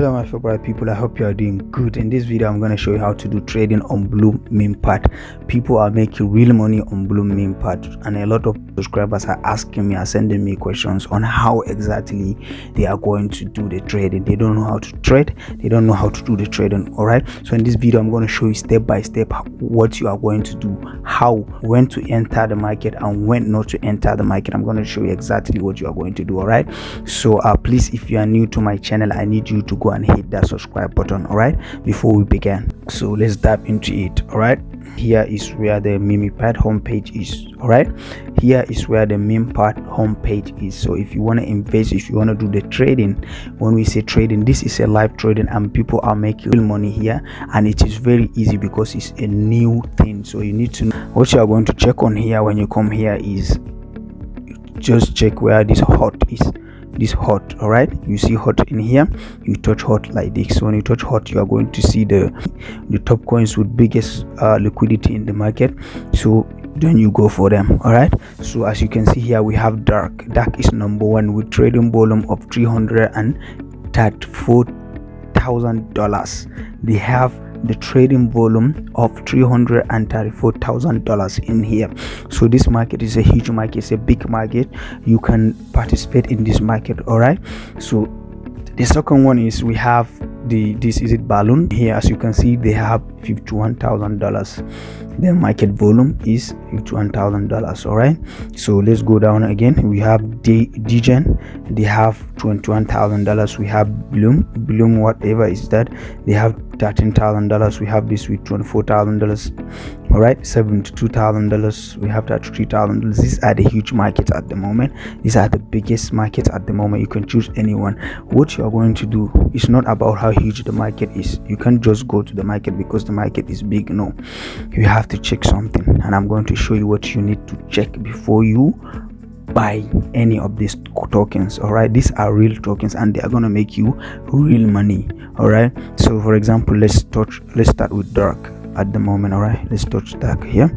Hello my favorite people, I hope you are doing good. In this video I'm going to show you how to do trading on Blum Memepad. People are making real money on Blum Memepad, and a lot of subscribers are asking me, are sending me questions on how exactly they are going to do the trading. They don't know how to trade, they don't know how to do the trading. Alright, so in this video I'm going to show you step by step what you are going to do, when to enter the market and when not to enter the market. I'm going to show you exactly what you are going to do. Alright, so please, if you are new to my channel, I need you to go and hit that subscribe button, all right, before we begin. So let's dive into it. All right, here is where the Memepad homepage is. All right, here is where the Memepad homepage is. So if you want to invest, if you want to do the trading, when we say trading, this is a live trading and people are making real money here, and it is very easy because it's a new thing. So you need to know what you are going to check on here. When you come here is just check where this hot is. This hot, all right, you see hot in here, you touch hot like this. So when you touch hot, you are going to see the top coins with biggest liquidity in the market, so then you go for them. All right, so as you can see here, we have dark is number one with trading volume of $334,000. they have the trading volume of $334,000 in here. So this market is a huge market, it's a big market. You can participate in this market. All right, so the second one is we have this is it balloon here. As you can see, they have $51,000. the market volume is $51,000. all right, so let's go down again. We have Degen, they have $21,000. we have Blum whatever is that, they have $13,000. we have this with $24,000. all right, $72,000. we have $33,000. These are the huge markets at the moment. These are the biggest markets at the moment. You can choose anyone. What you are going to do is not about how huge the market is. You can't just go to the market because the market is big. No, you have to check something, and I'm going to show you what you need to check before you buy any of these tokens. all right, these are real tokens and they are going to make you real money. all right, so for example, let's start with dark at the moment. all right, let's touch dark here.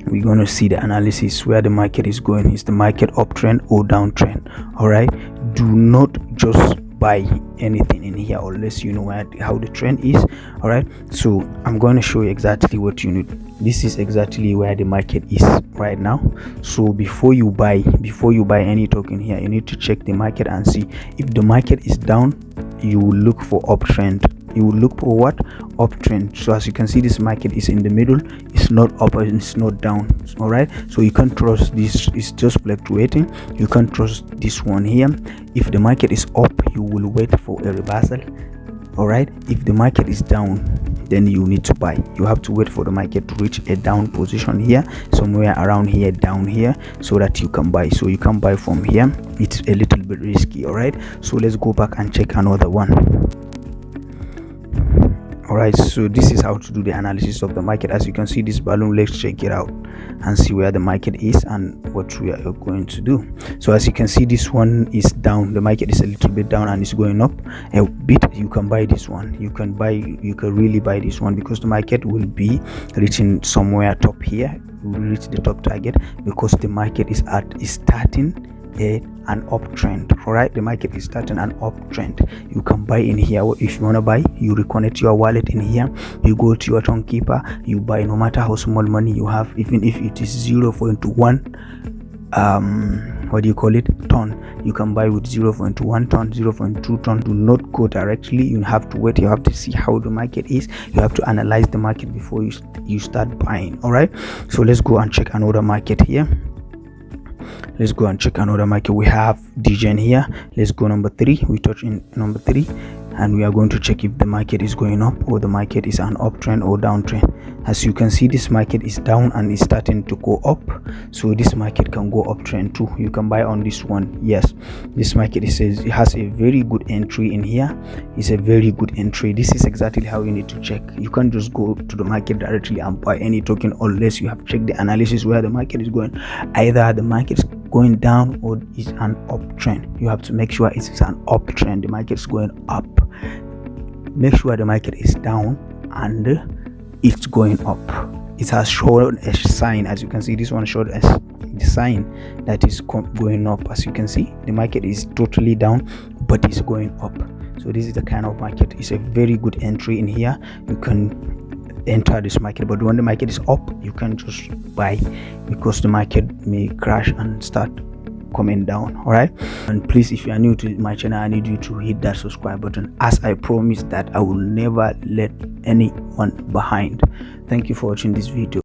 We're going to see the analysis where the market is going. Is the market uptrend or downtrend? all right, do not just buy anything in here unless you know how the trend is. all right, so I'm going to show you exactly what you need. This is exactly where the market is right now. So before you buy any token here, you need to check the market and see if the market is down. You will look for uptrend. You will look for what? Uptrend. So as you can see, this market is in the middle. It's not up and it's not down. all right, so you can't trust this. It's just fluctuating. You can't trust this one here. If the market is up, you will wait for a reversal. all right, if the market is down, then you need to buy. You have to wait for the market to reach a down position here, somewhere around here, down here, so that you can buy. So you can buy from here. It's a little bit risky. all right, so let's go back and check another one. all right, so this is how to do the analysis of the market. As you can see, this balloon, let's check it out and see where the market is and what we are going to do. So as you can see, this one is down. The market is a little bit down and it's going up a bit. You can buy this one. You can really buy this one because the market will be reaching somewhere top here. Will reach the top target because the market is starting an uptrend. all right, the market is starting an uptrend. You can buy in here. If you want to buy, you reconnect your wallet in here, you go to your tongue keeper, you buy no matter how small money you have, even if it is 0.1 what do you call it, ton. You can buy with 0.1 ton, 0.2 ton. Do not go directly. You have to wait. You have to see how the market is. You have to analyze the market before you start buying. all right, so let's go and check another market here. Let's go and check another market. We have Degen here. Let's go number 3. We touch in number 3 and we are going to check if the market is going up or the market is an uptrend or downtrend. As you can see, this market is down and is starting to go up, so this market can go uptrend too. You can buy on this one. Yes, this market it has a very good entry in here. It's a very good entry. This is exactly how you need to check. You can't just go to the market directly and buy any token unless you have checked the analysis where the market is going. Either the market is going down or is an uptrend. You have to make sure it's an uptrend. The market is going up. Make sure the market is down and it's going up. It has shown a sign. As you can see, this one showed us the sign that is going up. As you can see, the market is totally down but it's going up. So this is the kind of market. It's a very good entry in here. You can enter this market, but when the market is up, you can just buy, because the market may crash and start coming down. All right, and please, if you are new to my channel, I need you to hit that subscribe button, as I promise that I will never let anyone behind. Thank you for watching this video.